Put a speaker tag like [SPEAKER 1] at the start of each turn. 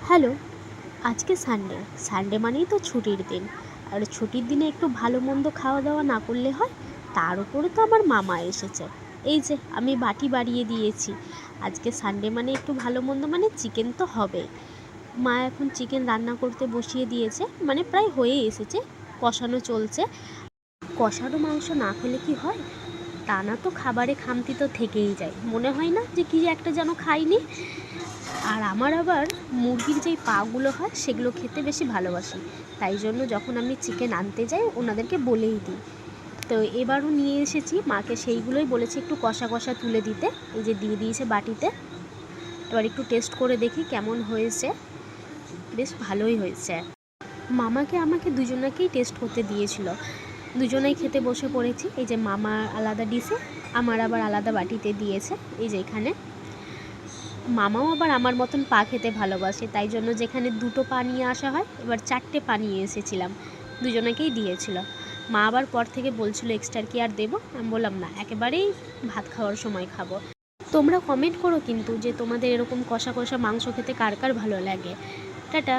[SPEAKER 1] Hello. আজকে Sunday. Sunday মানেই তো ছুটির দিন। আর ছুটির দিনে একটু ভালো মন্দ খাওয়া দাওয়া না করলে হয়? তার উপরে তো আমার মামা এসেছে। এই যে আমি বাটি বাড়িয়ে দিয়েছি। আজকে সানডে মানে একটু ভালো মন্দ মানে চিকেন তো হবেই। মা এখন চিকেন রান্না করতে বসিয়ে দিয়েছে, মানে প্রায় হয়েই এসেছে। কষানো চলছে। কষানো মাংস না খেলে কি হয়? তা না তো খাবারে খামতি তো থেকেই যায়, মনে হয় না যে কি একটা যেন খাইনি। আর আমার আবার মুরগির যেই পাগুলো হয় সেগুলো খেতে বেশি ভালোবাসি। তাই জন্য যখন আমি চিকেন আনতে যাই ওনাদেরকে বলেই দিই। তো এবারও নিয়ে এসেছি, মাকে সেইগুলোই বলেছি একটু কষা কষা তুলে দিতে। এই যে দিয়ে দিয়েছে বাটিতে। এবার একটু টেস্ট করে দেখি কেমন হয়েছে। বেশ ভালোই হয়েছে। মামাকে আমাকে দুজনাকেই টেস্ট করতে দিয়েছিল। দুজনেই খেতে বসে পড়েছি। এই যে মামা আলাদা ডিশে, আমার আবার আলাদা বাটিতে দিয়েছে। এই যে এখানে মামাও আবার আমার মতন পা খেতে ভালোবাসে, তাই জন্য যেখানে দুটো পা নিয়ে আসা হয় এবার চারটে পা নিয়ে এসেছিলাম। দুজনেকেই দিয়েছিল। মা আবার পর থেকে বলছিল এক্সট্রা কি আর দেবো? আমি বললাম না, একেবারেই ভাত খাওয়ার সময় খাবো। তোমরা কমেন্ট করো কিন্তু যে তোমাদের এরকম কষা কষা মাংস খেতে কার কার ভালো লাগে। টাটা।